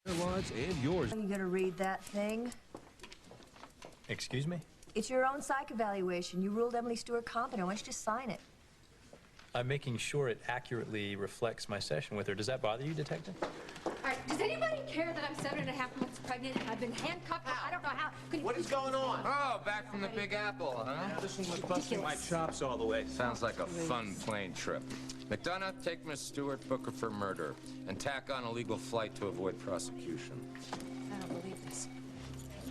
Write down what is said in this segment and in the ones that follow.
Lives and yours. Are you gonna read that thing? Excuse me? It's your own psych evaluation. You ruled Emily Stewart competent. Why don't you just sign it? I'm making sure it accurately reflects my session with her. Does that bother you, Detective? All right, does anybody care that I'm 7.5 months pregnant and I've been handcuffed? I don't know how. What is going on? Oh, back from the Big Apple, huh? This one was busting my chops all the way. Sounds like a fun plane trip. McDonough, take Miss Stewart, book her for murder, and tack on a legal flight to avoid prosecution. I don't believe this.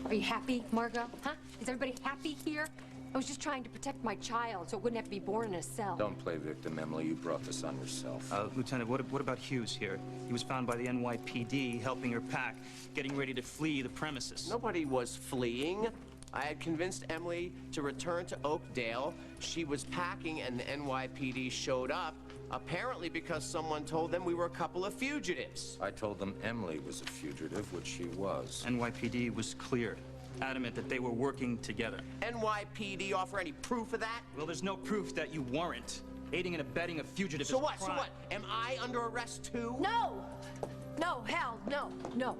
Are you happy, Margot? Huh? Is everybody happy here? I was just trying to protect my child so it wouldn't have to be born in a cell. Don't play victim, Emily. You brought this on yourself. Lieutenant, what about Hughes here? He was found by the NYPD helping her pack, getting ready to flee the premises. Nobody was fleeing. I had convinced Emily to return to Oakdale. She was packing and the NYPD showed up, apparently because someone told them we were a couple of fugitives. I told them Emily was a fugitive, which she was. NYPD was cleared, adamant that they were working together. NYPD offer any proof of that? Well, there's no proof that you weren't. Aiding and abetting a fugitive is a crime. So what? Am I under arrest too? No! No, hell, no, no.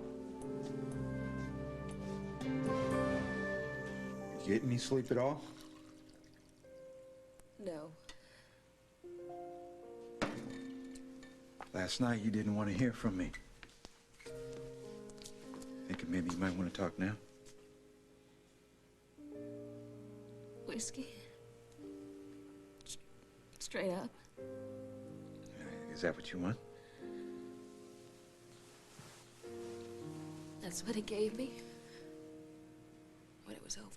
You get any sleep at all? No. Last night you didn't want to hear from me. Thinking maybe you might want to talk now? Whiskey? Straight up. Is that what you want? That's what he gave me when it was over.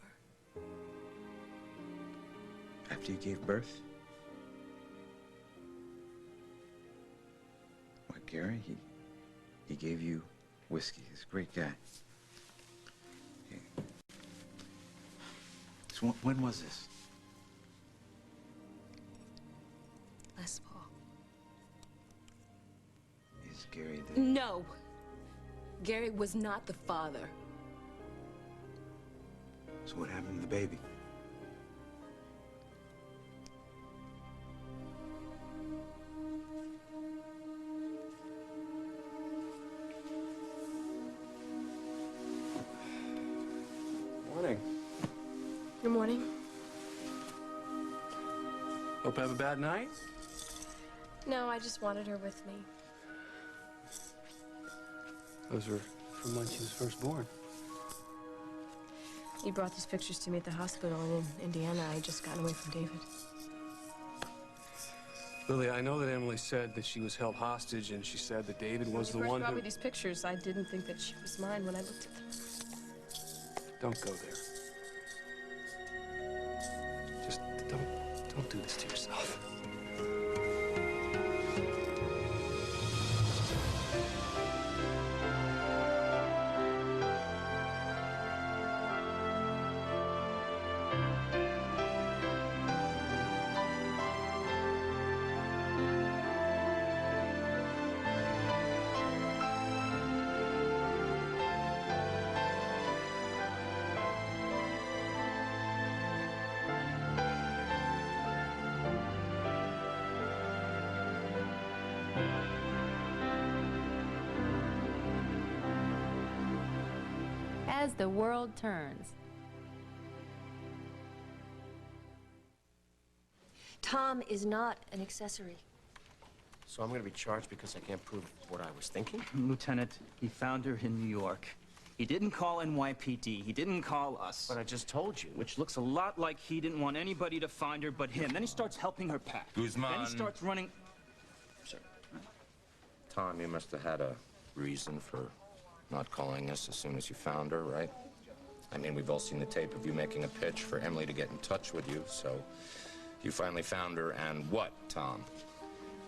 After you gave birth? What, Gary? He gave you whiskey. He's a great guy. Yeah. So when was this? Last fall. Is Gary the... No! Gary was not the father. So what happened to the baby? Morning. Good morning. Hope I have a bad night? No, I just wanted her with me. Those were from when she was first born. You brought these pictures to me at the hospital, and in Indiana, I had just gotten away from David. Lily, I know that Emily said that she was held hostage, and she said that David was the one who... When you first brought me these pictures, I didn't think that she was mine when I looked at them. Don't go there. Just don't do this to yourself. As the world turns. Tom is not an accessory. So I'm going to be charged because I can't prove what I was thinking? Lieutenant, he found her in New York. He didn't call NYPD. He didn't call us. But I just told you. Which looks a lot like he didn't want anybody to find her but him. Then he starts helping her pack. Guzman. Then he starts running... Sir. Tom, you must have had a reason for not calling us as soon as you found her, right? I mean, we've all seen the tape of you making a pitch for Emily to get in touch with you, so you finally found her, and what, Tom?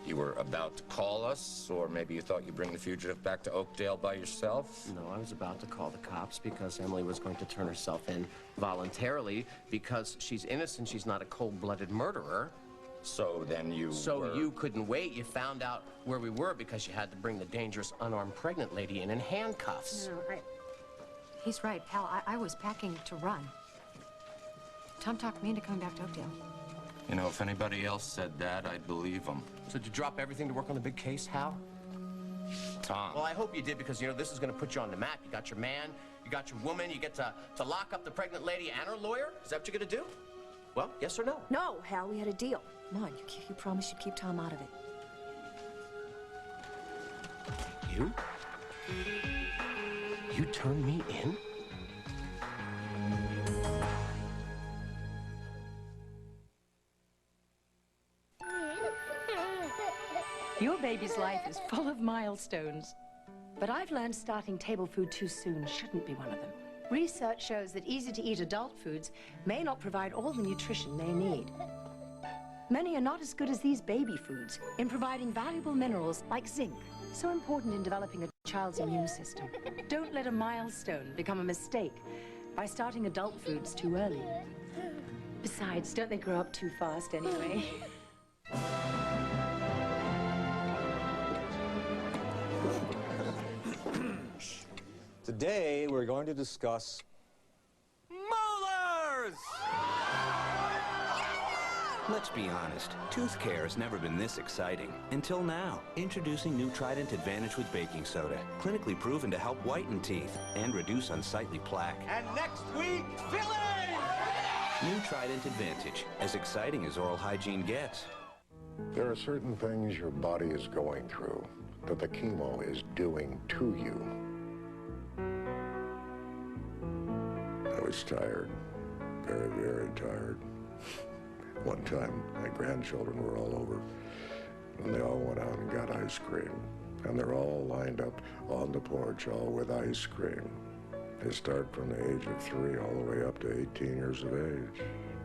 You were about to call us, or maybe you thought you'd bring the fugitive back to Oakdale by yourself? No, I was about to call the cops because Emily was going to turn herself in voluntarily because she's innocent, she's not a cold-blooded murderer. So then you you couldn't wait. You found out where we were because you had to bring the dangerous, unarmed pregnant lady in handcuffs. No, he's right, pal. I was packing to run. Tom talked me into coming back to Oakdale. You know, if anybody else said that, I'd believe them. So did you drop everything to work on the big case, Hal? Tom. Well, I hope you did, because, you know, this is going to put you on the map. You got your man, you got your woman, you get to lock up the pregnant lady and her lawyer. Is that what you're going to do? Well, yes or no? No, Hal, we had a deal. Come on, you promised you'd keep Tom out of it. You? You turned me in? Your baby's life is full of milestones. But I've learned starting table food too soon shouldn't be one of them. Research shows that easy-to-eat adult foods may not provide all the nutrition they need. Many are not as good as these baby foods in providing valuable minerals like zinc, so important in developing a child's immune system. Don't let a milestone become a mistake by starting adult foods too early. Besides, don't they grow up too fast anyway? Today, we're going to discuss molars! Let's be honest, tooth care has never been this exciting. Until now. Introducing new Trident Advantage with baking soda. Clinically proven to help whiten teeth and reduce unsightly plaque. And next week, filling! New Trident Advantage. As exciting as oral hygiene gets. There are certain things your body is going through that the chemo is doing to you. I was tired. Very, very tired. One time, my grandchildren were all over, and they all went out and got ice cream. And they're all lined up on the porch, all with ice cream. They start from the age of 3 all the way up to 18 years of age.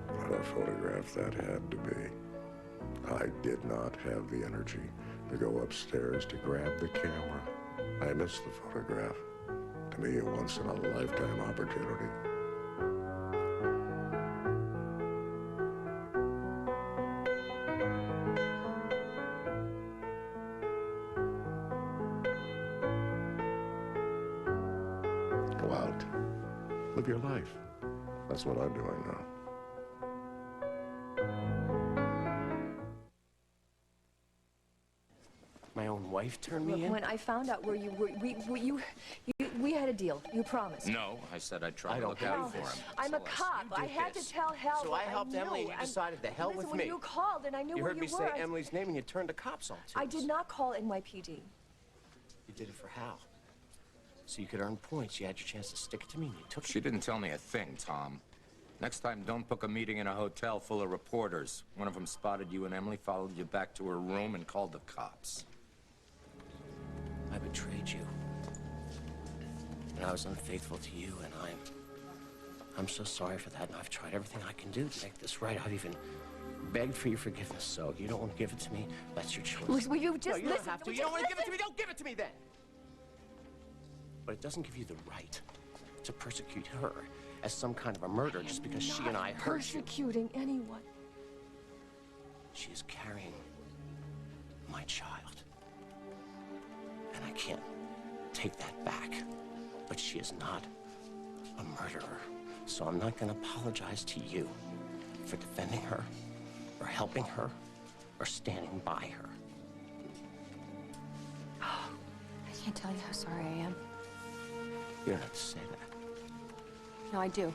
What a photograph that had to be. I did not have the energy to go upstairs to grab the camera. I missed the photograph. To me, a once-in-a-lifetime opportunity. Go out. Live your life. That's what I'm doing now. My own wife turned me in? When I found out where you were, we had a deal. You promised. No, I said I'd try to look out for him. I'm a cop. I had to tell Hal. So I helped Emily, and you decided to hell with me. When you called and I knew you where you were. You heard me say Emily's name, and you turned the cops on to us. I did not call NYPD. You did it for Hal. So you could earn points. You had your chance to stick it to me, and you took it. She didn't tell me a thing, Tom. Next time, don't book a meeting in a hotel full of reporters. One of them spotted you and Emily, followed you back to her room, and called the cops. I betrayed you. And I was unfaithful to you, and I'm so sorry for that, and I've tried everything I can do to make this right. I've even begged for your forgiveness, so you don't want to give it to me, that's your choice. Will you just no, you listen? Don't have to. You don't want to give it to me, don't give it to me then! But it doesn't give you the right to persecute her as some kind of a murderer just because she and I hurt you. Persecuting anyone. She is carrying my child. And I can't take that back. But she is not a murderer. So I'm not going to apologize to you for defending her, or helping her, or standing by her. I can't tell you how sorry I am. You don't have to say that. No, I do.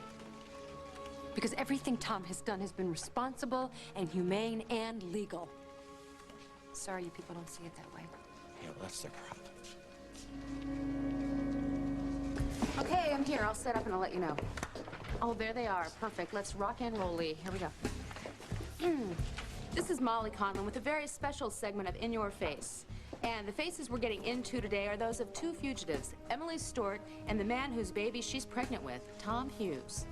Because everything Tom has done has been responsible and humane and legal. Sorry you people don't see it that way. Yeah, well, that's their problem. Okay, I'm here. I'll set up and I'll let you know. Oh, there they are. Perfect. Let's rock and roll, Lee. Here we go. This is Molly Conlon with a very special segment of In Your Face. And the faces we're getting into today are those of 2 fugitives, Emily Stewart and the man whose baby she's pregnant with, Tom Hughes.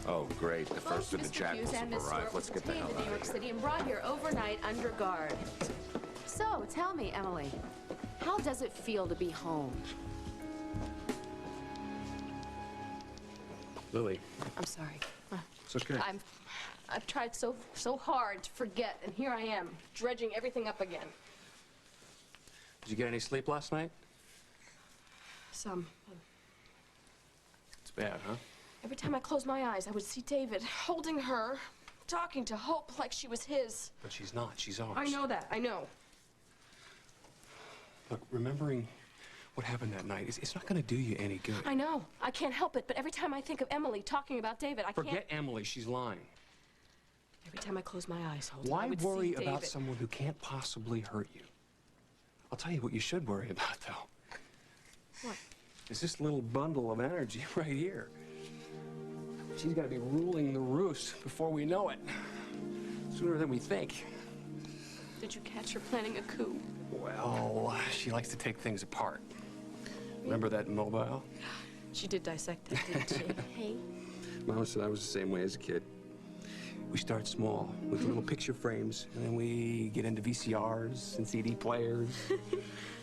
Oh, great. The first of the Mr. jackals Hughes and have Miss arrived. Stewart Let's were get the detained hell in New out York of here. City and brought here overnight under guard. So, tell me, Emily, how does it feel to be home? Lily. I'm sorry. It's okay. I've tried so hard to forget, and here I am, dredging everything up again. Did you get any sleep last night? Some. It's bad, huh? Every time I closed my eyes, I would see David holding her, talking to Hope like she was his. But she's not. She's ours. I know that. I know. Look, remembering what happened that night. It's not going to do you any good. I know. I can't help it, but every time I think of Emily talking about David, I can't... Forget Emily. She's lying. Every time I close my eyes, Holden, Why I would worry see about David. someone who can't possibly hurt you? I'll tell you what you should worry about, though. What? Is this little bundle of energy right here. She's got to be ruling the roost before we know it. Sooner than we think. Did you catch her planning a coup? Well, she likes to take things apart. Remember that mobile? She did dissect it, didn't she? Hey. Mama said I was the same way as a kid. We start small with little picture frames, and then we get into VCRs and CD players.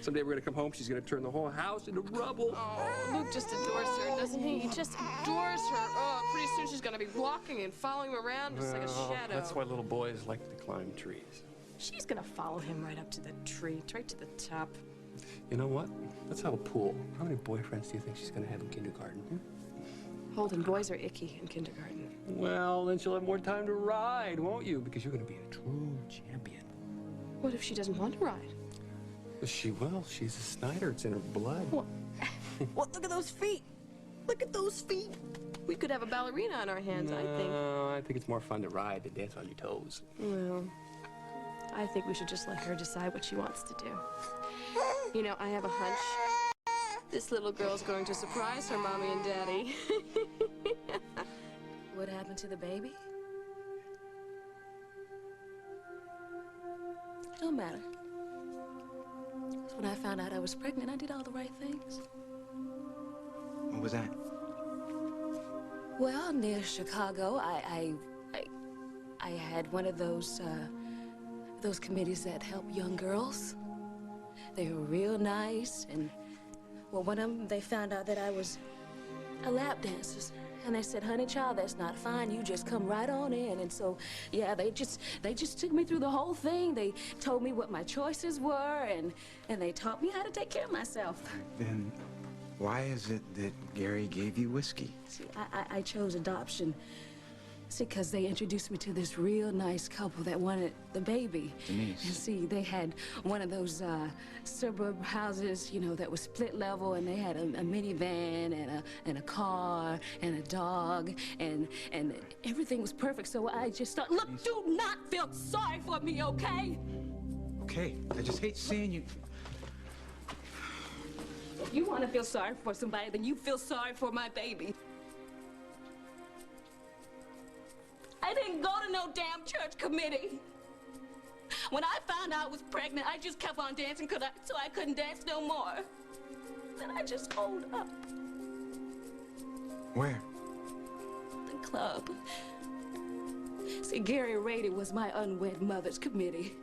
Someday we're gonna come home, she's gonna turn the whole house into rubble. Oh, Luke just adores her, doesn't he? He just adores her. Oh, pretty soon she's gonna be walking and following him around just like a shadow. That's why little boys like to climb trees. She's gonna follow him right up to the tree, right to the top. You know what? Let's have a pool. How many boyfriends do you think she's gonna have in kindergarten? Holden, boys are icky in kindergarten. Well, then she'll have more time to ride, won't you? Because you're gonna be a true champion. What if she doesn't want to ride? She will. She's a Snyder. It's in her blood. Well, look at those feet. Look at those feet. We could have a ballerina on our hands, I think. No, I think it's more fun to ride than dance on your toes. Well, I think we should just let her decide what she wants to do. You know, I have a hunch. This little girl's going to surprise her mommy and daddy. What happened to the baby? Don't matter. 'Cause when I found out I was pregnant, I did all the right things. What was that? Well, near Chicago, I had one of those committees that help young girls. They were real nice, and well, one of them, they found out that I was a lap dancer. And they said, honey child, that's not fine. You just come right on in. And so, yeah, they just took me through the whole thing. They told me what my choices were, and they taught me how to take care of myself. Then why is it that Gary gave you whiskey? See, I chose adoption. See, because they introduced me to this real nice couple that wanted the baby. Denise. And see, they had one of those suburb houses, you know, that was split level, and they had a minivan and a car and a dog, and everything was perfect. So I just thought, look, do not feel sorry for me, okay? Okay, I just hate seeing you. If you want to feel sorry for somebody, then you feel sorry for my baby. I didn't go to no damn church committee. When I found out I was pregnant, I just kept on dancing so I couldn't dance no more. Then I just holed up. Where? The club. See, Gary Rady was my unwed mother's committee.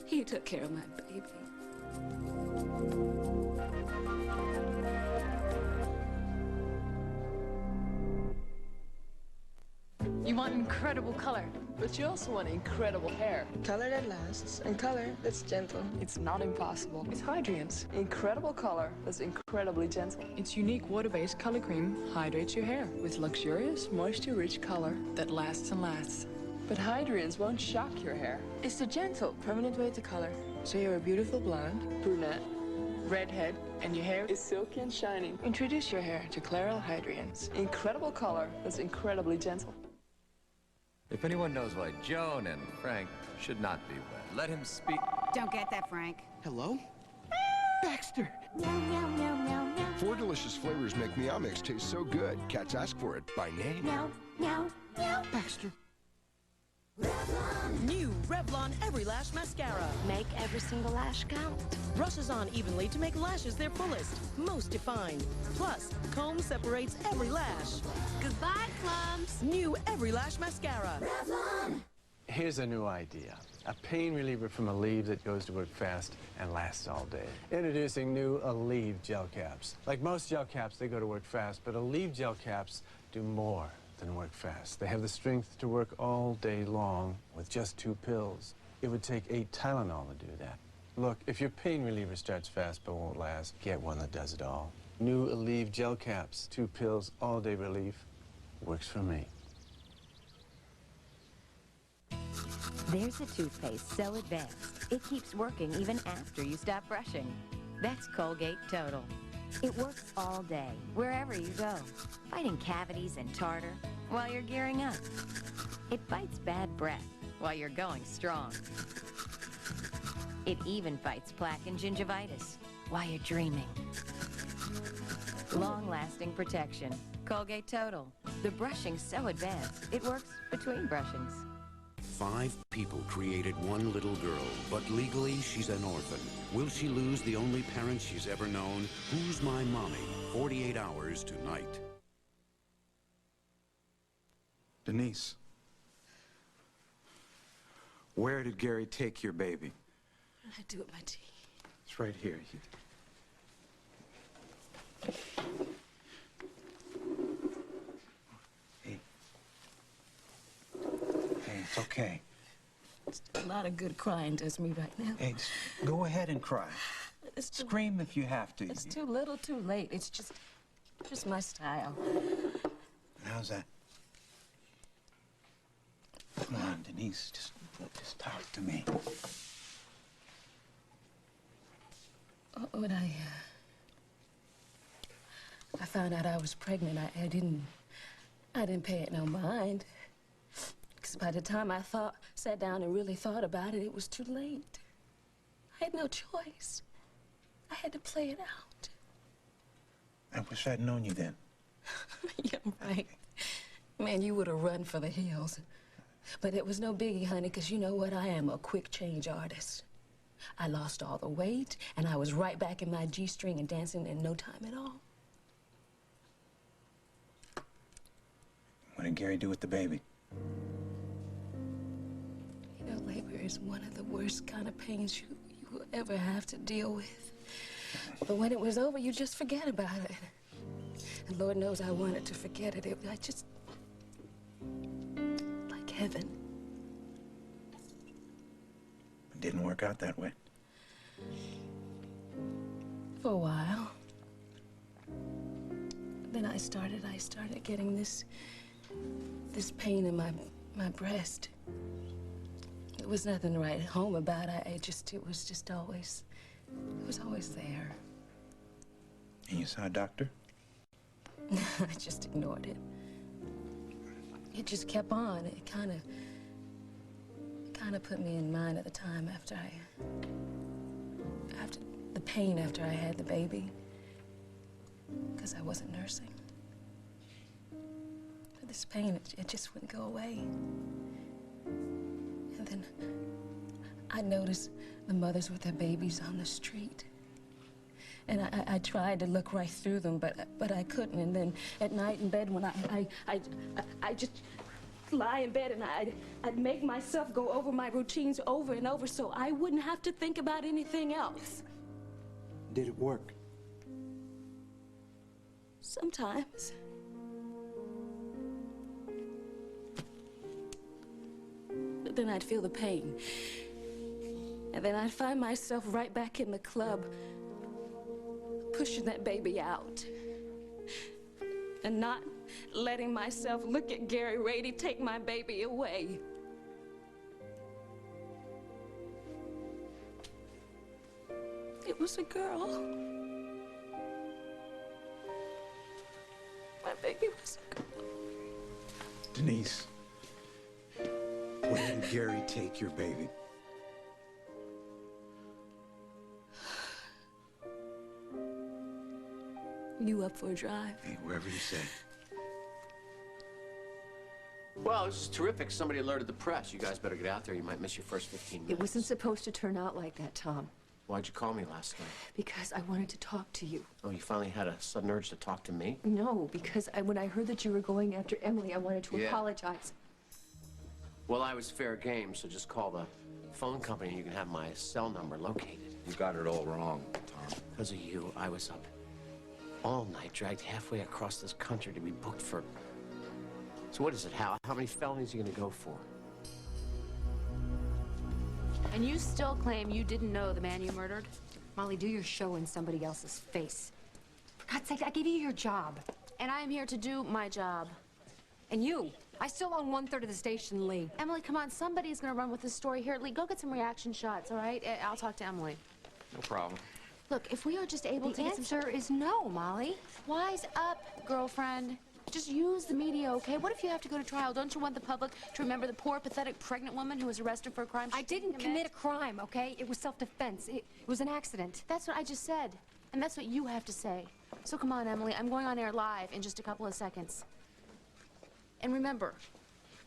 He took care of my baby. You want incredible color, but you also want incredible hair. Color that lasts and color that's gentle. It's not impossible. It's Hydrian's incredible color that's incredibly gentle. Its unique water-based color cream hydrates your hair with luxurious, moisture-rich color that lasts and lasts. But Hydrian's won't shock your hair. It's the gentle, permanent way to color. So you're a beautiful blonde, brunette, redhead, and your hair is silky and shining. Introduce your hair to Clairol Hydrian's incredible color that's incredibly gentle. If anyone knows why Joan and Frank should not be wed, let him speak. Don't get that, Frank. Hello? Baxter. 4 delicious flavors make Meow Mix taste so good. Cats ask for it by name. Meow, meow, meow. Baxter. New Revlon Every Lash Mascara. Make every single lash count. Brushes on evenly to make lashes their fullest, most defined. Plus, comb separates every lash. Goodbye, clumps. New Every Lash Mascara. Revlon. Here's a new idea. A pain reliever from Aleve that goes to work fast and lasts all day. Introducing new Aleve gel caps. Like most gel caps, they go to work fast, but Aleve gel caps do more than work fast. They have the strength to work all day long with just 2 pills. It would take 8 Tylenol to do that. Look, if your pain reliever starts fast but won't last, get one that does it all. New Aleve gel caps, 2 pills, all-day relief. Works for me. There's a toothpaste so advanced, it keeps working even after you stop brushing. That's Colgate Total. It works all day, wherever you go, fighting cavities and tartar while you're gearing up. It fights bad breath while you're going strong. It even fights plaque and gingivitis while you're dreaming. Long-lasting protection. Colgate Total. The brushing's so advanced, it works between brushings. 5 people created one little girl, but legally she's an orphan. Will she lose the only parent she's ever known? Who's My Mommy? 48 hours tonight. Denise, where did Gary take your baby? I do it my tea. It's right here. Hey, it's okay. A lot of good crying does me right now. Hey, just go ahead and cry. Scream if you have to. It's too little, too late. It's just my style. How's that? Come on, Denise, just talk to me. When I found out I was pregnant, I didn't pay it no mind. Because by the time I sat down and really thought about it, it was too late. I had no choice. I had to play it out. I wish I'd known you then. Yeah, right. Man, you would have run for the hills. But it was no biggie, honey, because you know what? I am a quick change artist. I lost all the weight, and I was right back in my G-string and dancing in no time at all. What did Gary do with the baby? You know, labor is one of the worst kind of pains you will ever have to deal with. But when it was over, you just forget about it. And Lord knows I wanted to forget it. I just... like heaven. It didn't work out that way. For a while. Then I started getting this pain in my breast. There was nothing to write home about. It was always there. And you saw a doctor? I just ignored it. It just kept on. It kind of put me in mind at the time after the pain after I had the baby, because I wasn't nursing. But this pain, it just wouldn't go away. And then I noticed the mothers with their babies on the street. And I tried to look right through them, but I couldn't. And then at night in bed, when I just lie in bed and I'd make myself go over my routines over and over so I wouldn't have to think about anything else. Did it work? Sometimes. But then I'd feel the pain. And then I'd find myself right back in the club, pushing that baby out. And not letting myself look at Gary Rady take my baby away. It was a girl. My baby was a girl. Denise, where did Gary take your baby? You up for a drive? Hey, wherever you say. Well, this is terrific. Somebody alerted the press. You guys better get out there. You might miss your first 15 minutes. It wasn't supposed to turn out like that, Tom. Why'd you call me last night? Because I wanted to talk to you. Oh, you finally had a sudden urge to talk to me? No, because when I heard that you were going after Emily, I wanted to apologize. Well, I was fair game, so just call the phone company and you can have my cell number located. You got it all wrong, Tom. Because of you, I was up all night, dragged halfway across this country to be booked for... So what is it, Hal? How many felonies are you gonna go for? And you still claim you didn't know the man you murdered? Molly, do your show in somebody else's face. For God's sake, I gave you your job. And I am here to do my job. And you, I still own 1/3 of the station, Lee. Emily, come on, somebody's gonna run with this story here. Lee, go get some reaction shots, all right? I'll talk to Emily. No problem. Look, if we are just able to The get some... answer is no, Molly. Wise up, girlfriend. Just use the media, okay? What if you have to go to trial? Don't you want the public to remember the poor, pathetic, pregnant woman who was arrested for a crime I didn't commit a crime, okay? It was self-defense. It was an accident. That's what I just said. And that's what you have to say. So come on, Emily. I'm going on air live in just a couple of seconds. And remember,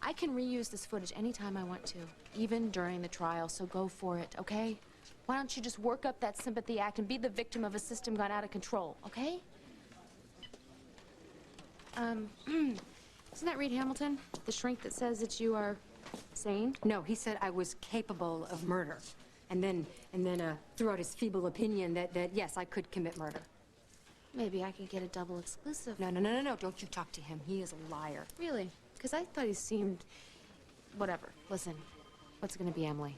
I can reuse this footage anytime I want to, even during the trial, so go for it, okay? Why don't you just work up that sympathy act and be the victim of a system gone out of control, okay? Isn't that Reed Hamilton? The shrink that says that you are sane? No, he said I was capable of murder. And then threw out his feeble opinion that yes, I could commit murder. Maybe I could get a double exclusive. No, don't you talk to him. He is a liar. Really? Because I thought he seemed... Whatever. Listen, what's going to be, Emily?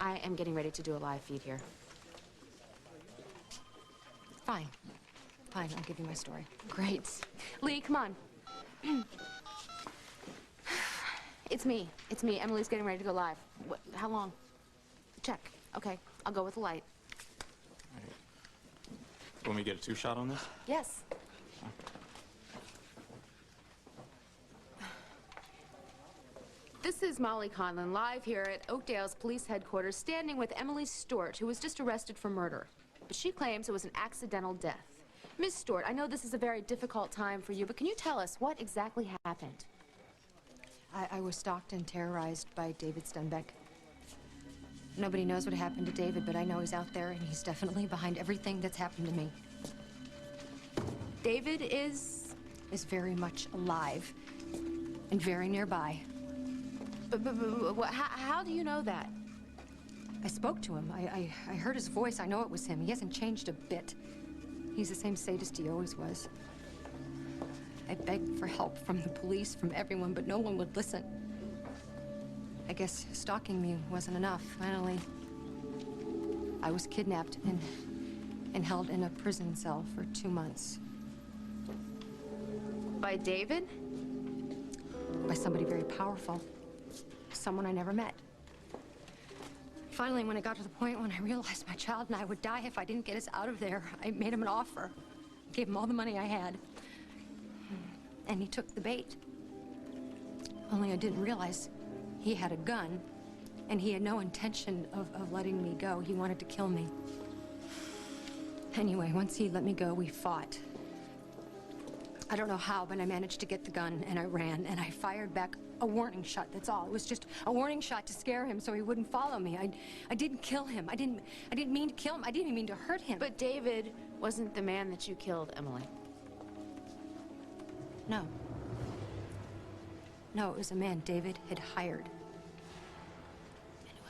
I am getting ready to do a live feed here. Fine. Fine, I'll give you my story. Great. Lee, come on. It's me. It's me. Emily's getting ready to go live. What, how long? Check. Okay, I'll go with the light. Want me to get a two-shot on this? Yes. This is Molly Conlon, live here at Oakdale's police headquarters, standing with Emily Stewart, who was just arrested for murder. But she claims it was an accidental death. Miss Stewart, I know this is a very difficult time for you, but can you tell us what exactly happened? I was stalked and terrorized by David Stenbeck. Nobody knows what happened to David, but I know he's out there, and he's definitely behind everything that's happened to me. David is very much alive and very nearby. But how do you know that? I spoke to him. I heard his voice. I know it was him. He hasn't changed a bit. He's the same sadist he always was. I begged for help from the police, from everyone, but no one would listen. I guess stalking me wasn't enough. Finally, I was kidnapped and held in a prison cell for 2 months. By David? By somebody very powerful. Someone I never met. Finally, when it got to the point when I realized my child and I would die if I didn't get us out of there, I made him an offer. Gave him all the money I had. And he took the bait. Only I didn't realize he had a gun, and he had no intention of letting me go. He wanted to kill me. Anyway, once he let me go, we fought. I don't know how, but I managed to get the gun, and I ran, and I fired back a warning shot, that's all. It was just a warning shot to scare him so he wouldn't follow me. I didn't kill him. I didn't mean to kill him. I didn't even mean to hurt him. But David wasn't the man that you killed, Emily. No. No, it was a man David had hired. And it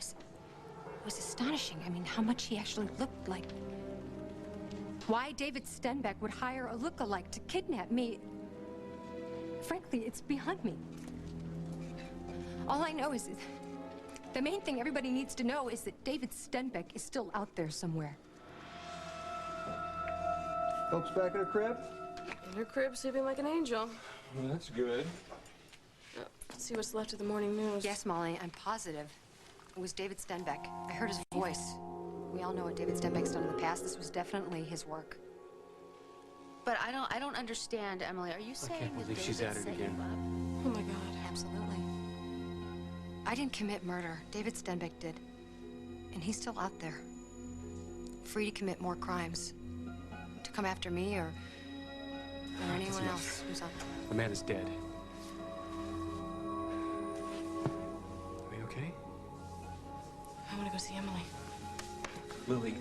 was astonishing. I mean, how much he actually looked like. Why David Stenbeck would hire a look-alike to kidnap me, frankly, it's beyond me. All I know is the main thing everybody needs to know is that David Stenbeck is still out there somewhere. Folks back in her crib? In her crib, sleeping like an angel. Well, that's good. Let's see what's left of the morning news. Yes, Molly, I'm positive. It was David Stenbeck. I heard his voice. We all know what David Stenbeck's done in the past. This was definitely his work. But I don't understand, Emily. Are you saying can't that believe David she's at it set again. you up? Oh, my God. Absolutely. I didn't commit murder. David Stenbeck did. And he's still out there. Free to commit more crimes. To come after me or anyone else who's out there. The man is dead. Are we okay? I want to go see Emily. Lily,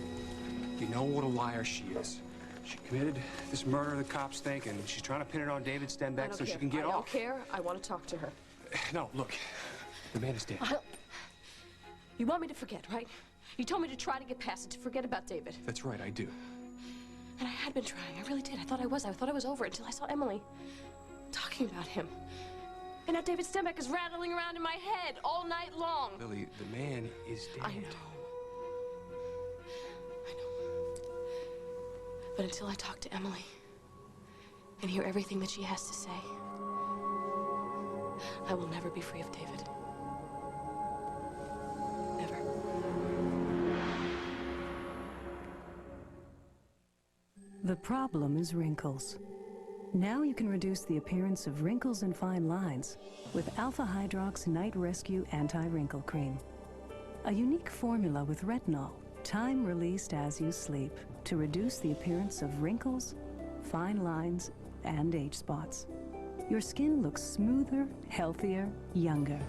you know what a liar she is. She committed this murder, the cops think, and she's trying to pin it on David Stenbeck so she can get off. I don't care. I want to talk to her. No, look. The man is dead. You want me to forget, right? You told me to try to get past it, to forget about David. That's right, I do. And I had been trying. I really did. I thought I was. I thought I was over it until I saw Emily talking about him. And now David Stenbeck is rattling around in my head all night long. Lily, the man is dead. I know. But until I talk to Emily and hear everything that she has to say, I will never be free of David. Never. The problem is wrinkles. Now you can reduce the appearance of wrinkles and fine lines with Alpha Hydrox Night Rescue Anti-Wrinkle Cream. A unique formula with retinol, time released as you sleep, to reduce the appearance of wrinkles, fine lines, and age spots. Your skin looks smoother, healthier, younger.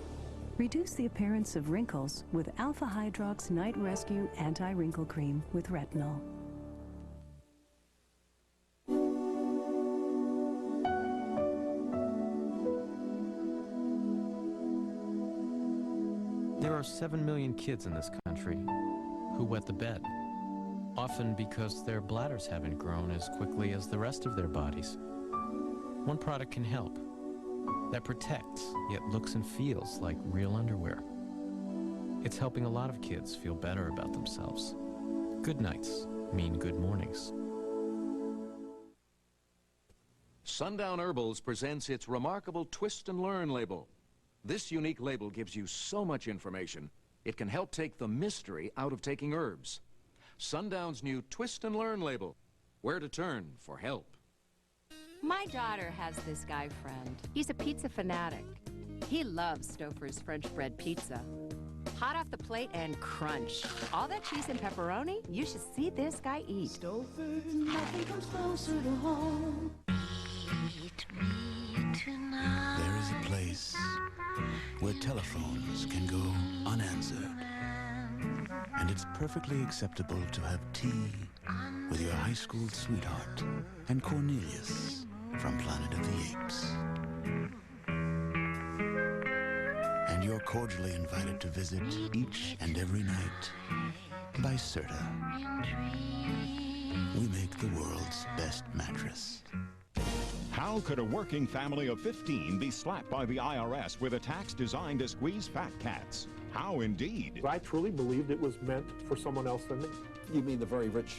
Reduce the appearance of wrinkles with Alpha Hydrox Night Rescue Anti-Wrinkle Cream with retinol. There are 7 million kids in this country who wet the bed, often because their bladders haven't grown as quickly as the rest of their bodies. One product can help, that protects, yet looks and feels like real underwear. It's helping a lot of kids feel better about themselves. Good nights mean good mornings. Sundown Herbals presents its remarkable Twist and Learn label. This unique label gives you so much information, it can help take the mystery out of taking herbs. Sundown's new Twist and Learn label, where to turn for help. My daughter has this guy friend. He's a pizza fanatic. He loves Stouffer's French bread pizza. Hot off the plate and crunch. All that cheese and pepperoni, you should see this guy eat. Stouffer's, nothing comes closer to home. Eat me tonight. There is a place where telephones can go unanswered. And it's perfectly acceptable to have tea with your high school sweetheart and Cornelius from Planet of the Apes. And you're cordially invited to visit each and every night by Serta. We make the world's best mattress. How could a working family of 15 be slapped by the IRS with a tax designed to squeeze fat cats? How indeed? I truly believed it was meant for someone else than me. You mean the very rich?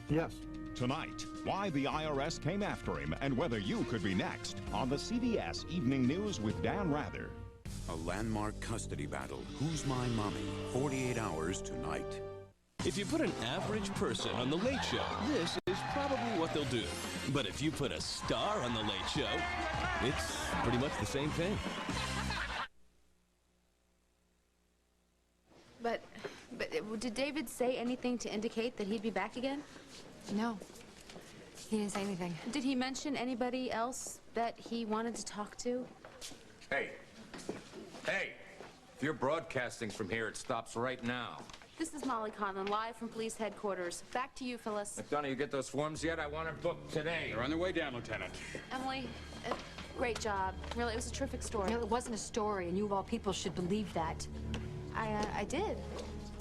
Yes. Tonight, why the IRS came after him and whether you could be next on the CBS Evening News with Dan Rather. A landmark custody battle. Who's My Mommy? 48 hours tonight. If you put an average person on The Late Show, this is probably what they'll do. But if you put a star on The Late Show, it's pretty much the same thing. But did David say anything to indicate that he'd be back again? No. He didn't say anything. Did he mention anybody else that he wanted to talk to? Hey. Hey! If you're broadcasting from here, it stops right now. This is Molly Conlon, live from police headquarters. Back to you, Phyllis. McDonough, you get those forms yet? I want it booked today. They're on their way down, Lieutenant. Emily, great job. Really, it was a terrific story. No, it wasn't a story, and you of all people should believe that. I did.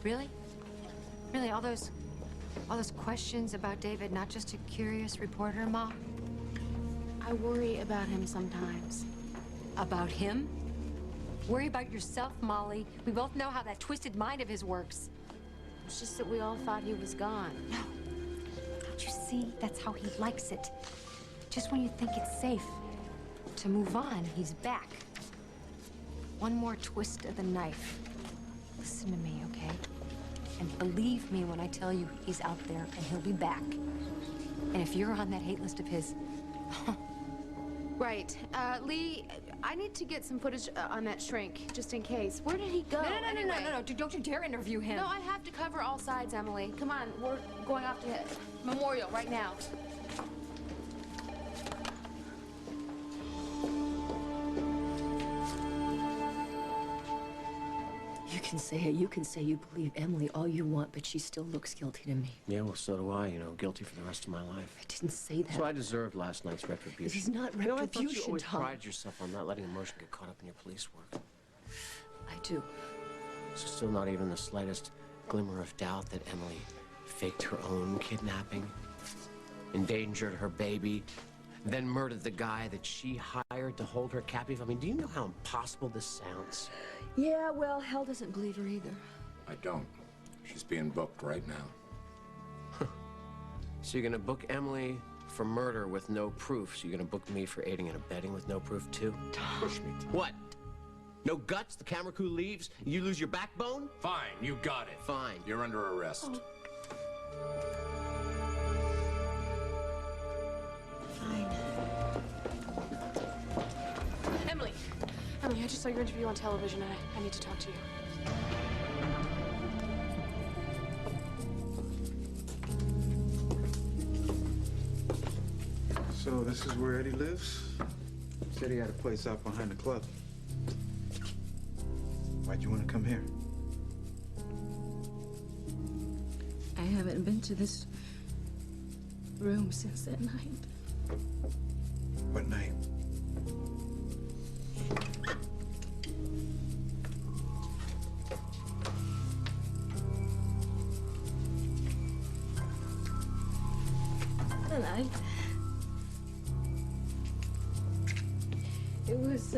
Really? Really, all those questions about David, not just a curious reporter, Ma? I worry about him sometimes. About him? Worry about yourself, Molly. We both know how that twisted mind of his works. It's just that we all thought he was gone. No. Don't you see? That's how he likes it. Just when you think it's safe to move on, he's back. One more twist of the knife. Listen to me, okay? And believe me when I tell you he's out there and he'll be back. And if you're on that hate list of his... Right. Lee, I need to get some footage on that shrink, just in case. Where did he go? No. Don't you dare interview him. No, I have to cover all sides, Emily. Come on, we're going off to Memorial right now. You can say you believe Emily all you want, but she still looks guilty to me. Yeah, well, so do I, guilty for the rest of my life. I didn't say that. So I deserved last night's retribution. This is not I thought retribution, you always Tom. pride yourself on not letting emotion get caught up in your police work. I do. So still not even the slightest glimmer of doubt that Emily faked her own kidnapping, endangered her baby, then murdered the guy that she hired to hold her captive? I mean, do you know how impossible this sounds? Yeah, well, Hell doesn't believe her either. I don't. She's being booked right now. So you're gonna book Emily for murder with no proof, so you're gonna book me for aiding and abetting with no proof, too? Push me, Tom. What? No guts? The camera crew leaves? You lose your backbone? Fine, you got it. Fine. You're under arrest. Honey, I just saw your interview on television. I need to talk to you. So this is where Eddie lives? Said he had a place out behind the club. Why'd you want to come here? I haven't been to this room since that night. What night? The night. It was,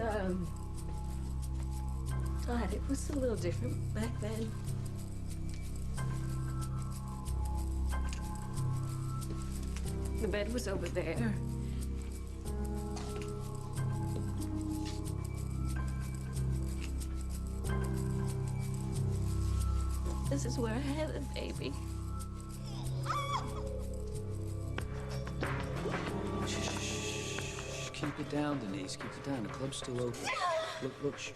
God, it was a little different back then. The bed was over there. This is where I had a baby. Keep it down, Denise. Keep it down. The club's still open. Look, shh.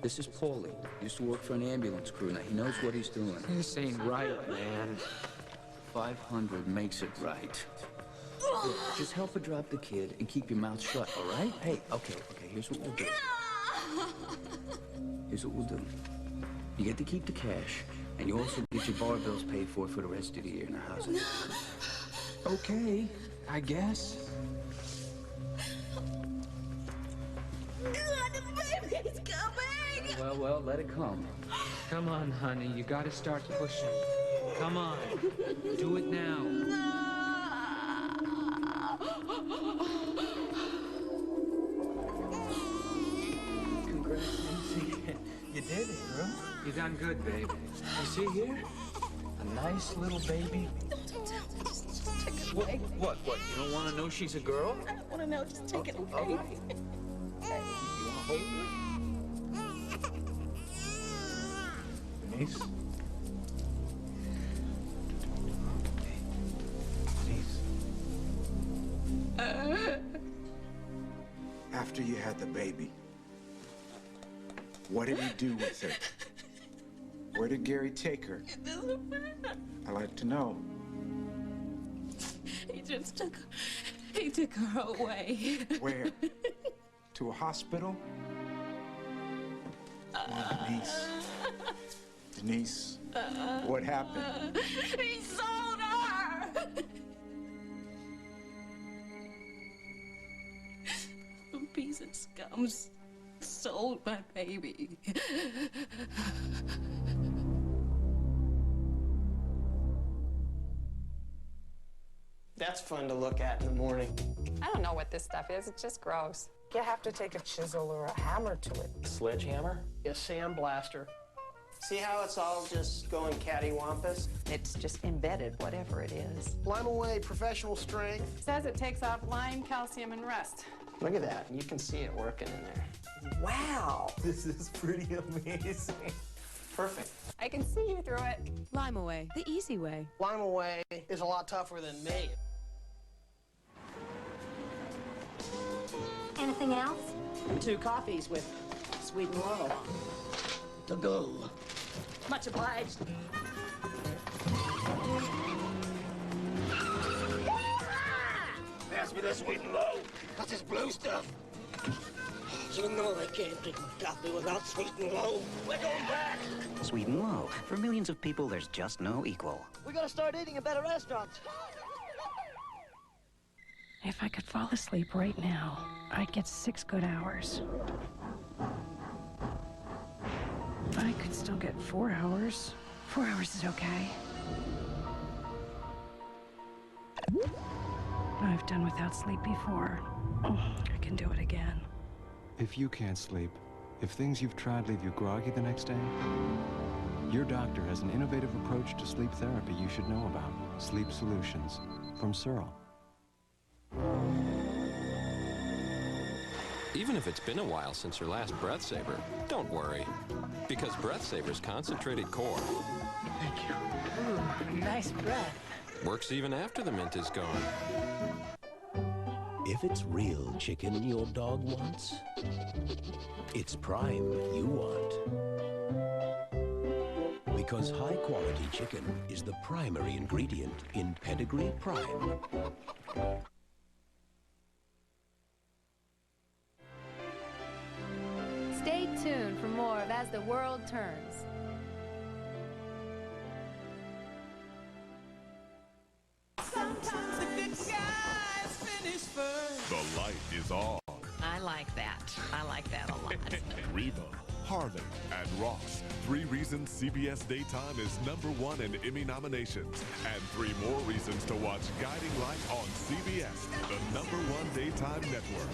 This is Paulie. Used to work for an ambulance crew. Now, he knows what he's doing. This ain't right, man. 500 makes it right. Look, just help her drop the kid and keep your mouth shut, all right? Hey, okay, here's what we'll do. Here's what we'll do. You get to keep the cash, and you also get your bar bills paid for the rest of the year. Now, how's it? Okay, I guess. The baby's coming! Well, let it come. Come on, honey. You gotta start pushing. Come on. Do it now. Congrats, Nancy. You did it, girl. You done good, babe. You see here? A nice little baby. What? You don't want to know she's a girl? I don't want to know. Just take it away. All right. Hey, you want to hold her? Denise? After you had the baby, what did he do with her? Where did Gary take her? I'd like to know. He took her away. Where? To a hospital? Oh, Denise. Denise, what happened? He sold her! A piece of scum sold my baby. That's fun to look at in the morning. I don't know what this stuff is. It's just gross. You have to take a chisel or a hammer to it. Sledgehammer? A sandblaster. See how it's all just going cattywampus? It's just embedded, whatever it is. Lime away, professional strength. It says it takes off lime, calcium, and rust. Look at that. You can see it working in there. Wow. This is pretty amazing. Perfect. I can see you through it. Lime away, the easy way. Lime away is a lot tougher than me. Anything else? 2 coffees with sweet and low. To go. Much obliged. Pass me the sweet and low. That's this blue stuff. You know they can't drink coffee without sweet and low. We're going back. Sweet and low. For millions of people, there's just no equal. We gotta start eating at better restaurants. If I could fall asleep right now, I'd get 6 good hours. I could still get 4 hours. 4 hours is okay. I've done without sleep before. I can do it again. If you can't sleep, if things you've tried leave you groggy the next day, your doctor has an innovative approach to sleep therapy you should know about. Sleep Solutions from Searle. Even if it's been a while since your last Breath Saver, don't worry. Because Breath Saver's concentrated core Thank you. Ooh, nice breath. works even after the mint is gone. If it's real chicken your dog wants, it's Prime you want. Because high-quality chicken is the primary ingredient in Pedigree Prime. Stay tuned for more of As the World Turns. Sometimes the good guys finish first. The light is on. I like that. I like that a lot. Reba, Harlan, and Ross. 3 reasons CBS Daytime is #1 in Emmy nominations. And 3 more reasons to watch Guiding Light on CBS, the #1 daytime network.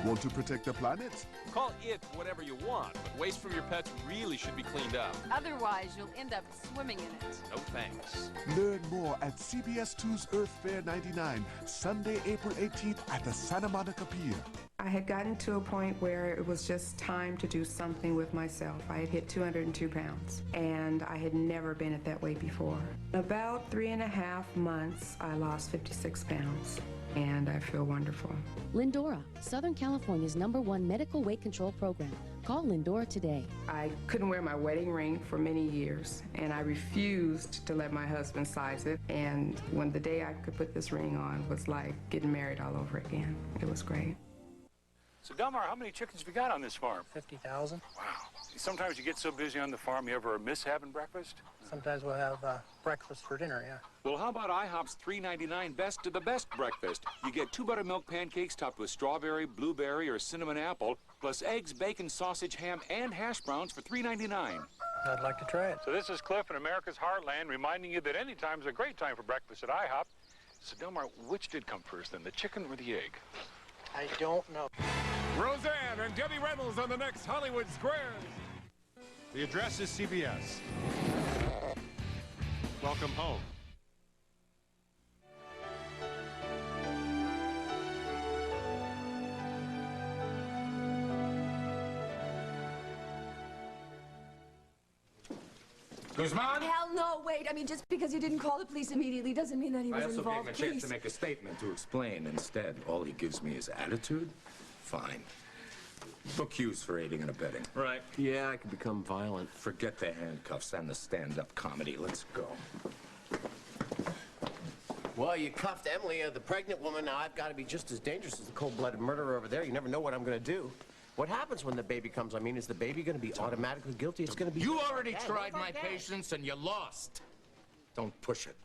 Want to protect the planet? Call it whatever you want, but waste from your pets really should be cleaned up. Otherwise, you'll end up swimming in it. No thanks. Learn more at CBS 2's Earth Fair 99, Sunday, April 18th at the Santa Monica Pier. I had gotten to a point where it was just time to do something with myself. I had hit 202 pounds, and I had never been at that weight before. About 3.5 months, I lost 56 pounds, and I feel wonderful. Lindora, Southern California's #1 medical weight control program. Call Lindora today. I couldn't wear my wedding ring for many years, and I refused to let my husband size it. And when the day I could put this ring on was like getting married all over again. It was great. So, Delmar, how many chickens have you got on this farm? 50,000. Wow. See, sometimes you get so busy on the farm, you ever miss having breakfast? Sometimes we'll have breakfast for dinner, yeah. Well, how about IHOP's $3.99 Best of the Best breakfast? You get 2 buttermilk pancakes topped with strawberry, blueberry, or cinnamon apple, plus eggs, bacon, sausage, ham, and hash browns for $3.99. I'd like to try it. So this is Cliff in America's Heartland, reminding you that any time is a great time for breakfast at IHOP. So, Delmar, which did come first, then, the chicken or the egg? I don't know. Roseanne and Debbie Reynolds on the next Hollywood Squares. The address is CBS. Welcome home. Guzman? Hell no, wait. I mean, just because he didn't call the police immediately doesn't mean that he was I also involved. gave him a chance to make a statement to explain. Instead, all he gives me is attitude? Fine. Book Hughes for aiding and abetting. Right. Yeah, I could become violent. Forget the handcuffs and the stand-up comedy. Let's go. Well, you cuffed Emily, the pregnant woman. Now I've got to be just as dangerous as the cold-blooded murderer over there. You never know what I'm going to do. What happens when the baby comes? I mean, is the baby going to be automatically guilty? It's going to be... You already tried my patience and you lost. Don't push it.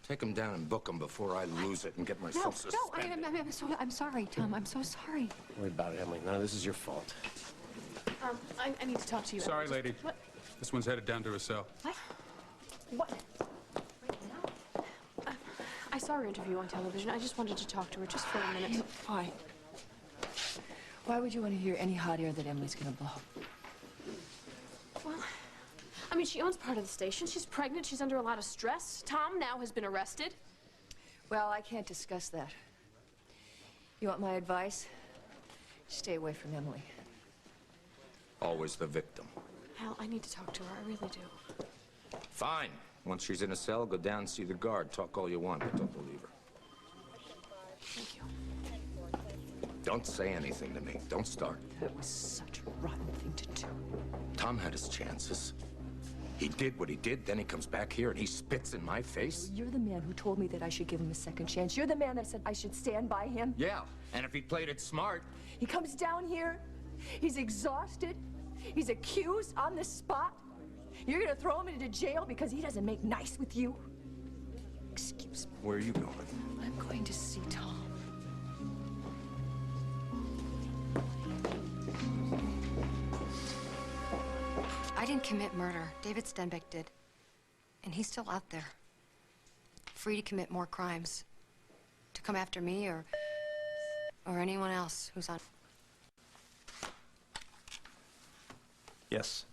Take him down and book him before I lose it and get myself suspended. I'm sorry, Tom. I'm so sorry. Don't worry about it, Emily. None of this is your fault. I need to talk to you. Sorry, lady. What? This one's headed down to a cell. What? I saw her interview on television. I just wanted to talk to her just for a minute. Why? Why would you want to hear any hot air that Emily's gonna blow? Well, I mean, she owns part of the station. She's pregnant. She's under a lot of stress. Tom now has been arrested. Well, I can't discuss that. You want my advice? Stay away from Emily. Always the victim. Hal, I need to talk to her. I really do. Fine. Once she's in a cell, go down and see the guard. Talk all you want, but don't believe her. Thank you. Don't say anything to me. Don't start. That was such a rotten thing to do. Tom had his chances. He did what he did, then he comes back here and he spits in my face. You're the man who told me that I should give him a second chance. You're the man that said I should stand by him. Yeah, and if he played it smart... He comes down here, he's exhausted, he's accused on the spot. You're gonna throw him into jail because he doesn't make nice with you? Excuse me. Where are you going? I'm going to see Tom. I didn't commit murder. David Stenbeck did. And he's still out there. Free to commit more crimes. To come after me or anyone else who's on... Yes.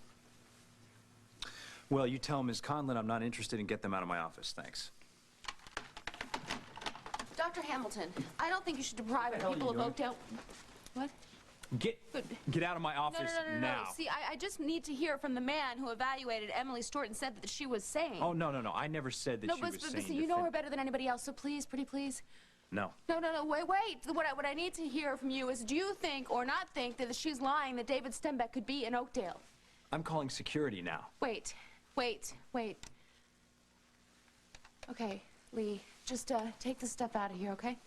Well, you tell Ms. Conlon I'm not interested and get them out of my office. Thanks. Dr. Hamilton, I don't think you should deprive people of Oakdale... What? Get out of my office now. See, I just need to hear from the man who evaluated Emily Stewart and said that she was sane. Oh, no. I never said that she was sane. But you know her better than anybody else, so please, pretty please. No. No, wait. What I need to hear from you is, do you think or not think that she's lying that David Stenbeck could be in Oakdale? I'm calling security now. Wait. Okay, Lee, just take the stuff out of here, okay?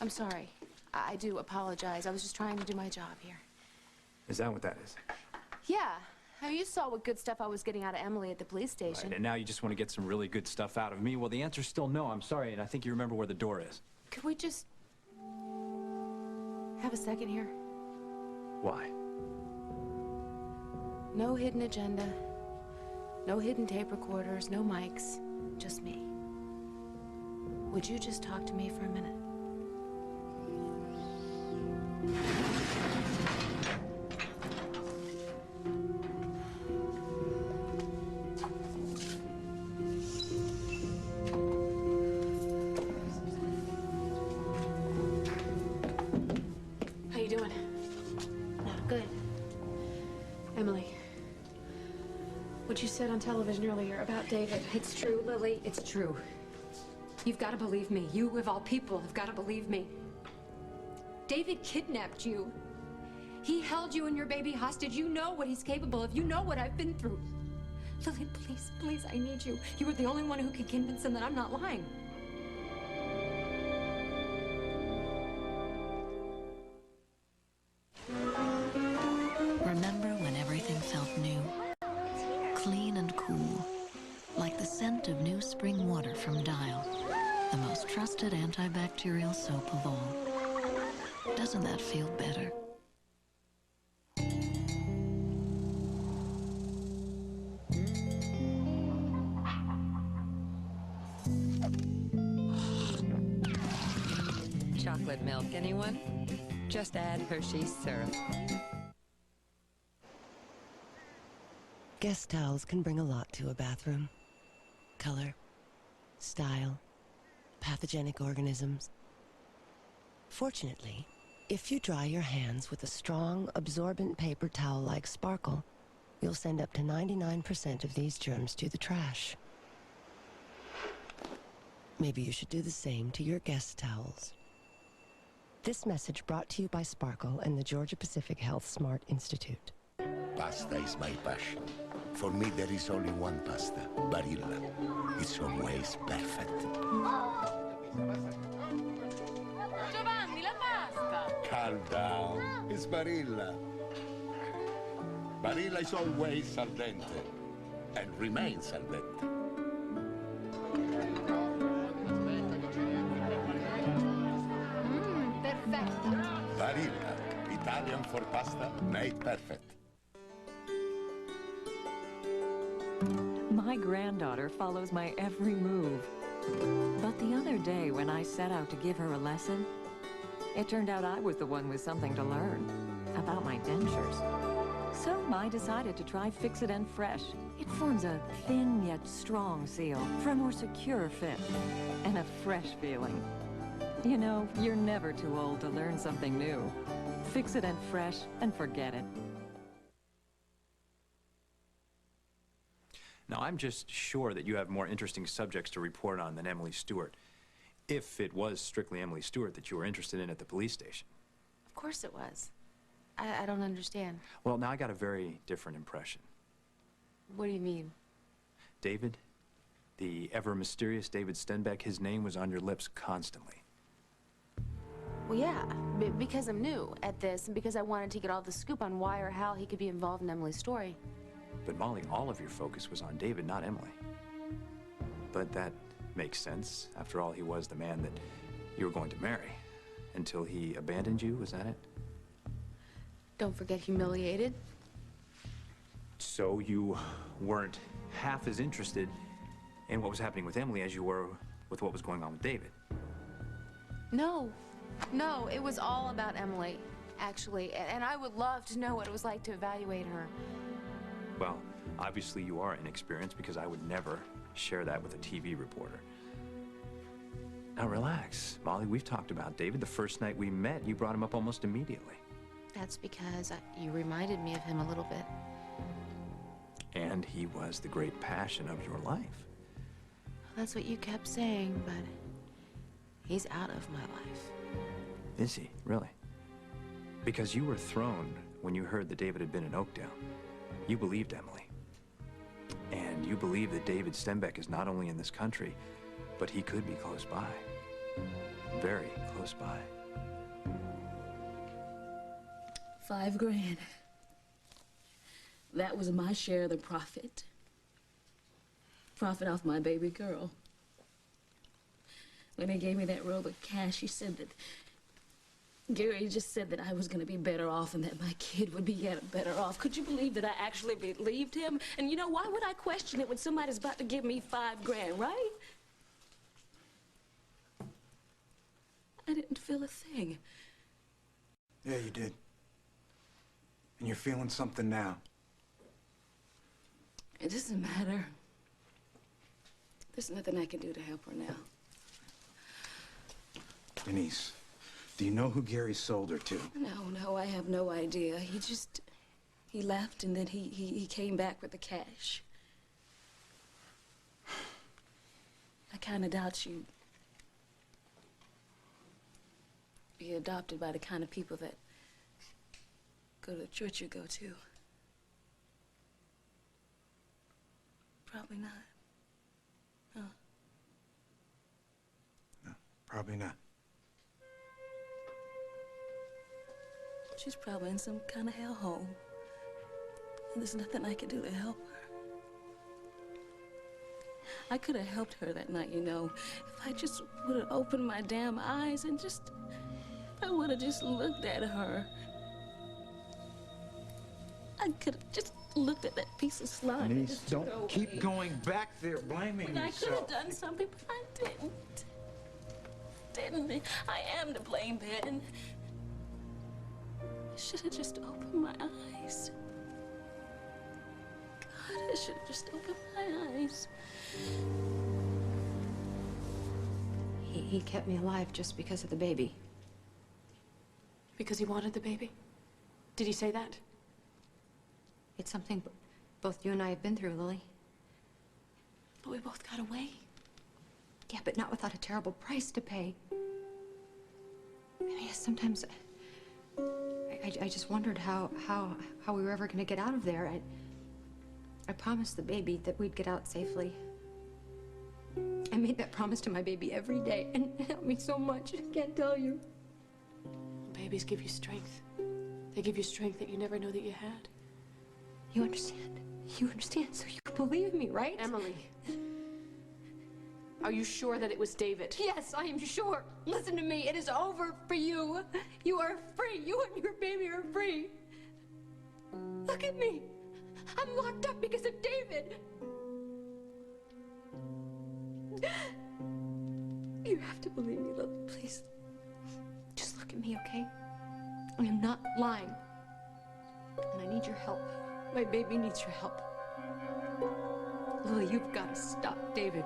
I'm sorry. I do apologize. I was just trying to do my job here. Is that what that is? Yeah. I mean, you saw what good stuff I was getting out of Emily at the police station. Right, and now you just want to get some really good stuff out of me? Well, the answer's still no. I'm sorry, and I think you remember where the door is. Could we just have a second here? Why? No hidden agenda. No hidden tape recorders. No mics. Just me. Would you just talk to me for a minute? How you doing? Not good. Emily, what you said on television earlier about David. It's true, Lily. It's true. You've got to believe me. You, of all people, have got to believe me. David kidnapped you. He held you and your baby hostage. You know what he's capable of. You know what I've been through. Lily, please, I need you. You are the only one who can convince him that I'm not lying. Remember when everything felt new? Clean and cool. Like the scent of new spring water from Dial. The most trusted antibacterial soap of all. Doesn't that feel better? Chocolate milk, anyone? Just add Hershey's syrup. Guest towels can bring a lot to a bathroom. Color, style, pathogenic organisms. Fortunately, if you dry your hands with a strong, absorbent paper towel like Sparkle, you'll send up to 99% of these germs to the trash. Maybe you should do the same to your guest towels. This message brought to you by Sparkle and the Georgia Pacific Health Smart Institute. Pasta is my passion. For me, there is only one pasta, Barilla. It's always perfect. Giovanni, la pasta! Calm down. It's Barilla. Barilla is always al dente and remains al dente. Perfetto. Barilla, Italian for pasta made perfect. My granddaughter follows my every move. But the other day when I set out to give her a lesson, it turned out I was the one with something to learn about my dentures. So I decided to try Fix-It and Fresh. It forms a thin yet strong seal for a more secure fit and a fresh feeling. You know, you're never too old to learn something new. Fix-It and Fresh and forget it. Now, I'm just sure that you have more interesting subjects to report on than Emily Stewart. If it was strictly Emily Stewart that you were interested in at the police station. Of course it was. I don't understand. Well, now I got a very different impression. What do you mean? David, the ever-mysterious David Stenbeck, his name was on your lips constantly. Well, yeah, because I'm new at this and because I wanted to get all the scoop on why or how he could be involved in Emily's story. But Molly, all of your focus was on David, not Emily. But that makes sense. After all, he was the man that you were going to marry. Until he abandoned you, was that it? Don't forget humiliated. So you weren't half as interested in what was happening with Emily as you were with what was going on with David? No, it was all about Emily, actually. And I would love to know what it was like to evaluate her. Well, obviously you are inexperienced because I would never share that with a TV reporter. Now relax, Molly. We've talked about David. The first night we met, you brought him up almost immediately. that's because you reminded me of him a little bit. And he was the great passion of your life. That's what you kept saying, but he's out of my life. Is he? Really? Because you were thrown when you heard that David had been in Oakdale. You believed Emily. And you believe that David Stenbeck is not only in this country, but he could be close by. Very close by. $5,000. That was my share of the profit. Profit off my baby girl. When they gave me that roll of cash, he said that Gary just said that I was going to be better off and that my kid would be yet better off. Could you believe that I actually believed him? And you know, why would I question it when somebody's about to give me $5,000, right? I didn't feel a thing. Yeah, you did. And you're feeling something now. It doesn't matter. There's nothing I can do to help her now. Denise, do you know who Gary sold her to? No, I have no idea. He left and then he came back with the cash. I kind of doubt you'd be adopted by the kind of people that go to the church you go to. Probably not. Huh? No, probably not. She's probably in some kind of hellhole. And there's nothing I can do to help her. I could have helped her that night, you know, if I just would have opened my damn eyes and I would have just looked at her. I could have just looked at that piece of slime. Denise, don't keep going back there blaming And I could yourself. have done something, but I didn't. I am to blame, Ben. I should have just opened my eyes. God, I should have just opened my eyes. He kept me alive just because of the baby. Because he wanted the baby? Did he say that? It's something both you and I have been through, Lily. But we both got away. Yeah, but not without a terrible price to pay. I mean, sometimes I just wondered how we were ever going to get out of there. I promised the baby that we'd get out safely. I made that promise to my baby every day, and it helped me so much. I can't tell you. Babies give you strength. They give you strength that you never knew that you had. You understand? You understand, so you believe me, right? Emily. Are you sure that it was David? Yes, I am sure. Listen to me. It is over for you. You are free. You and your baby are free. Look at me. I'm locked up because of David. You have to believe me, Lily, please. Just look at me, okay? I am not lying. And I need your help. My baby needs your help. Lily, you've got to stop David.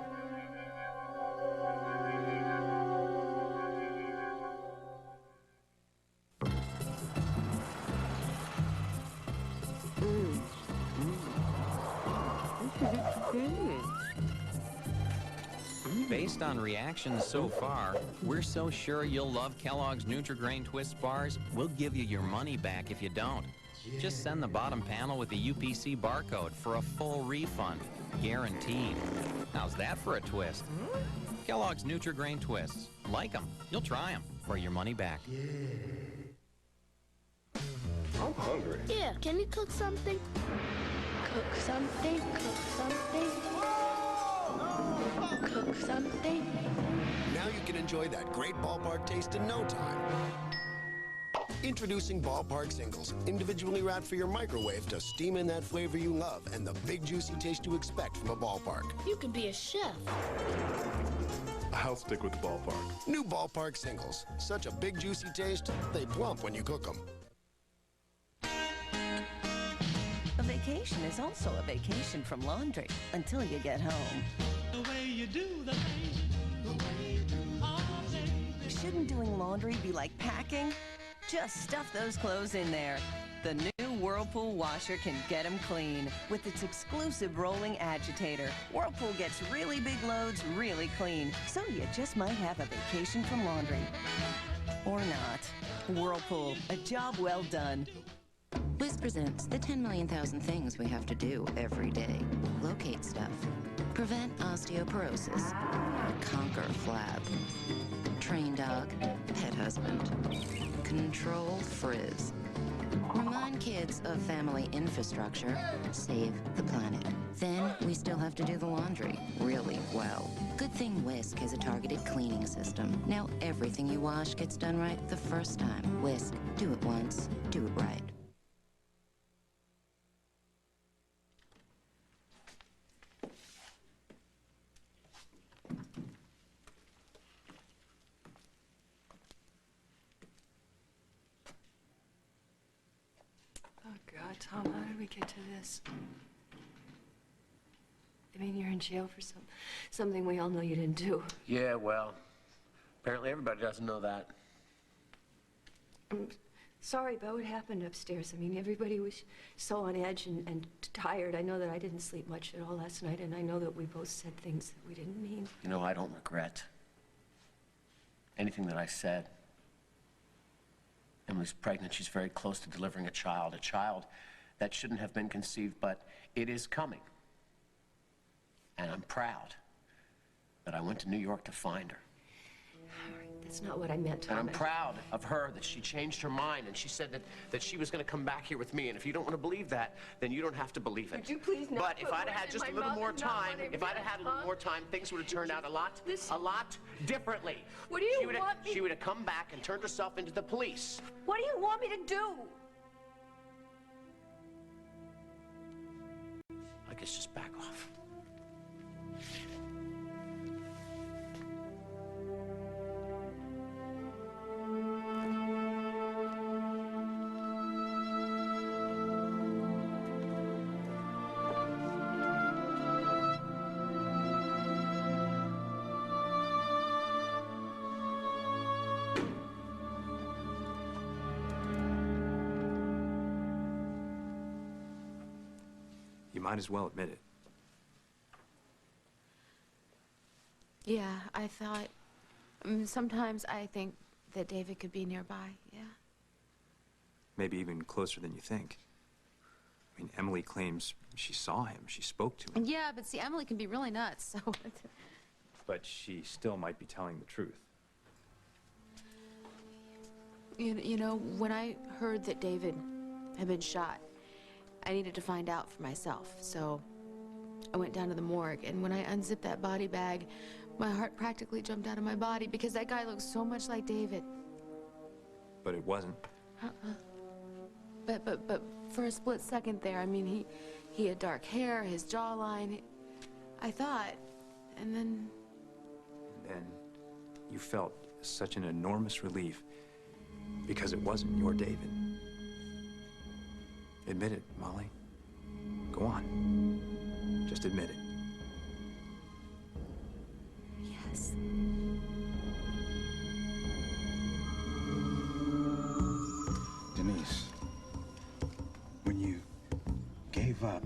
Based on reactions so far, we're so sure you'll love Kellogg's Nutri-Grain Twist bars, we'll give you your money back if you don't. Just send the bottom panel with the UPC barcode for a full refund. Guaranteed. How's that for a twist? Kellogg's Nutri-Grain Twists. Like them. You'll try them for your money back. I'm hungry. Yeah, can you cook something? Cook something, cook something. Cook something. Now you can enjoy that great ballpark taste in no time. Introducing Ballpark Singles, individually wrapped for your microwave to steam in that flavor you love and the big juicy taste you expect from a ballpark. You could be a chef. I'll stick with the ballpark. New Ballpark Singles. Such a big juicy taste, they plump when you cook them. A vacation is also a vacation from laundry until you get home. The way you do the thing, the way you do all day. Shouldn't doing laundry be like packing? Just stuff those clothes in there. The new Whirlpool washer can get them clean with its exclusive rolling agitator. Whirlpool gets really big loads really clean, so you just might have a vacation from laundry. Or not. Whirlpool, a job well done. Whisk presents the 10 million thousand things we have to do every day. Locate stuff. Prevent osteoporosis. Conquer flab. Train dog. Pet husband. Control frizz. Remind kids of family infrastructure. Save the planet. Then we still have to do the laundry really well. Good thing Whisk has a targeted cleaning system. Now everything you wash gets done right the first time. Whisk. Do it once. Do it right. Oh, God, Tom, how did we get to this? I mean, you're in jail for something we all know you didn't do. Yeah, well, apparently everybody doesn't know that. I'm sorry about what happened upstairs. I mean, everybody was so on edge and tired. I know that I didn't sleep much at all last night, and I know that we both said things that we didn't mean. You know, I don't regret anything that I said. Emily's pregnant. She's very close to delivering a child that shouldn't have been conceived, but it is coming. And I'm proud that I went to New York to find her. That's not what I meant, Tom. And I'm proud of her that she changed her mind and she said that she was going to come back here with me. And if you don't want to believe that, then you don't have to believe it. Would you please not But put if I'd words had in just my a little mouth more and not time, want to if I'd admit had it, a little huh? more time, things would have turned out a lot differently. What do you want me? She would have come back and turned herself into the police. What do you want me to do? I guess just back off. You might as well admit it. Yeah, I thought... sometimes I think that David could be nearby, yeah. Maybe even closer than you think. I mean, Emily claims she saw him, she spoke to him. Yeah, but see, Emily can be really nuts, so... But she still might be telling the truth. You know, when I heard that David had been shot, I needed to find out for myself, so I went down to the morgue, and when I unzipped that body bag, my heart practically jumped out of my body because that guy looks so much like David. But it wasn't. But for a split second there, I mean, he had dark hair, his jawline, I thought, and then... And then you felt such an enormous relief because it wasn't your David. Admit it, Molly. Go on. Just admit it. Yes. Denise, when you gave up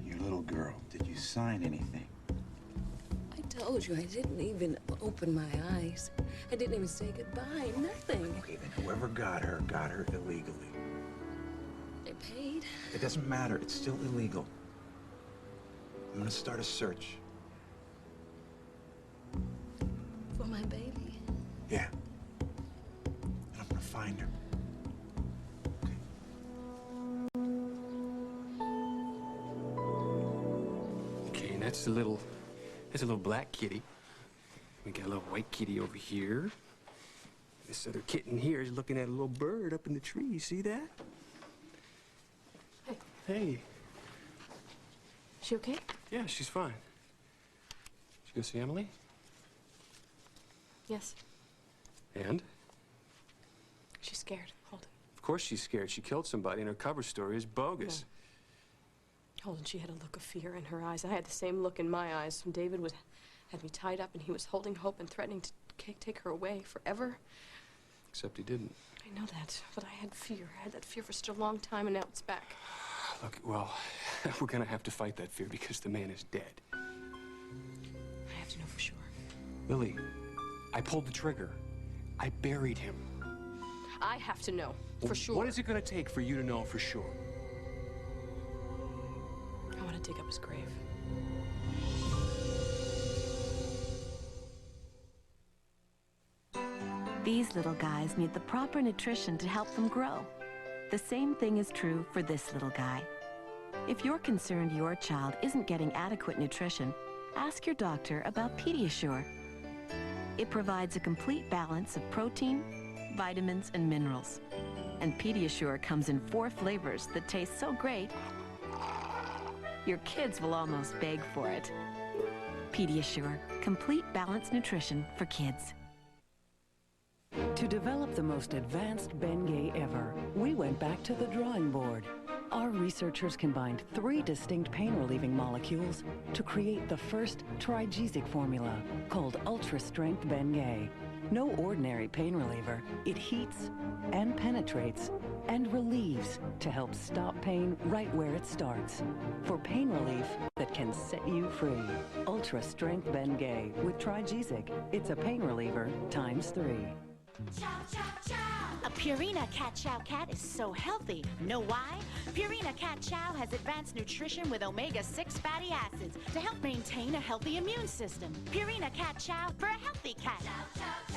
your little girl, did you sign anything? I told you I didn't even open my eyes. I didn't even say goodbye, nothing. Okay, then whoever got her illegally. They paid. It doesn't matter, it's still illegal. I'm gonna start a search. For my baby? Yeah. And I'm gonna find her. Okay, and that's a little black kitty. We got a little white kitty over here. This other kitten here is looking at a little bird up in the tree. You see that? Hey. She okay? Yeah, she's fine. Did you go see Emily? Yes. And? She's scared. Hold it. Of course she's scared. She killed somebody and her cover story is bogus. Hold on, she had a look of fear in her eyes. I had the same look in my eyes. When David had me tied up and he was holding Hope and threatening to take her away forever. Except he didn't. I know that, but I had fear. I had that fear for such a long time, and now it's back. Look, well, we're gonna have to fight that fear because the man is dead. I have to know for sure. Lily, I pulled the trigger. I buried him. I have to know for sure. What is it gonna take for you to know for sure? I want to dig up his grave. These little guys need the proper nutrition to help them grow. The same thing is true for this little guy. If you're concerned your child isn't getting adequate nutrition, ask your doctor about Pediasure. It provides a complete balance of protein, vitamins, and minerals. And Pediasure comes in 4 flavors that taste so great, your kids will almost beg for it. Pediasure, complete balanced nutrition for kids. To develop the most advanced Bengay ever, we went back to the drawing board. Our researchers combined 3 distinct pain-relieving molecules to create the first trigesic formula called Ultra Strength Bengay. No ordinary pain reliever. It heats and penetrates and relieves to help stop pain right where it starts. For pain relief that can set you free. Ultra Strength Bengay with Trigesic. It's a pain reliever ×3. Chow, chow, chow. A Purina Cat Chow cat is so healthy. Know why? Purina Cat Chow has advanced nutrition with omega-6 fatty acids to help maintain a healthy immune system. Purina Cat Chow for a healthy cat. Chow, chow,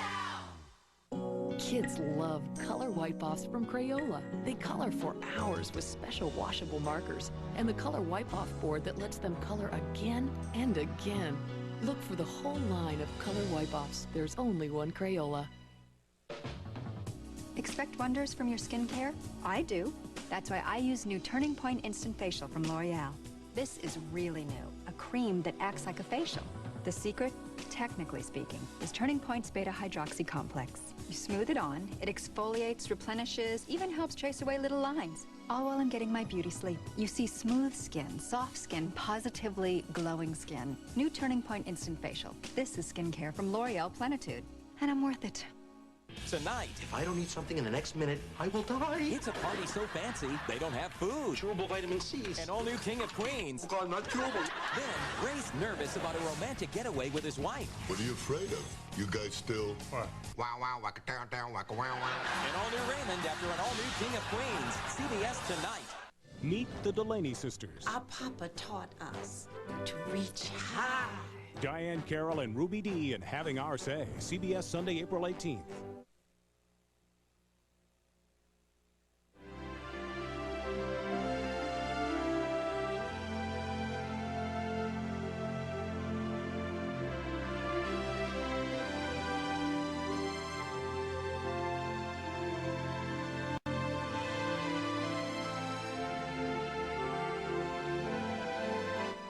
chow. Kids love color wipe-offs from Crayola. They color for hours with special washable markers and the color wipe-off board that lets them color again and again. Look for the whole line of color wipe-offs. There's only one Crayola. Expect wonders from your skincare? I do. That's why I use new Turning Point Instant Facial from L'Oreal. This is really new, a cream that acts like a facial. The secret, technically speaking, is Turning Point's beta-hydroxy complex. You smooth it on, it exfoliates, replenishes, even helps chase away little lines. All while I'm getting my beauty sleep. You see smooth skin, soft skin, positively glowing skin. New Turning Point Instant Facial. This is skincare from L'Oreal Plenitude. And I'm worth it. Tonight, if I don't eat something in the next minute, I will die. It's a party so fancy, they don't have food. Chewable vitamin C's. An all-new King of Queens. Oh, God, not chewable. Then, Ray's nervous about a romantic getaway with his wife. What are you afraid of? You guys still... What? Wow, wow, waka down, down, waka wow, wow. An all-new Raymond after an all-new King of Queens. CBS tonight. Meet the Delaney sisters. Our Papa taught us to reach high. Diane Carroll and Ruby Dee in Having Our Say. CBS Sunday, April 18th.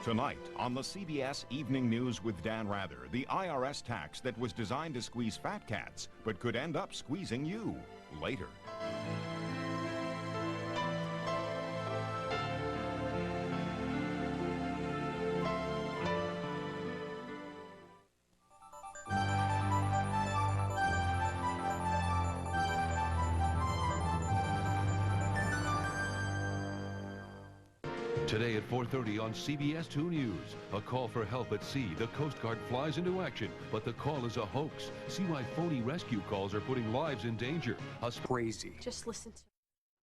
Tonight on the CBS Evening News with Dan Rather, the IRS tax that was designed to squeeze fat cats but could end up squeezing you later. Today at 4:30 on CBS 2 News. A call for help at sea. The Coast Guard flies into action, but the call is a hoax. See why phony rescue calls are putting lives in danger. Crazy. Just listen to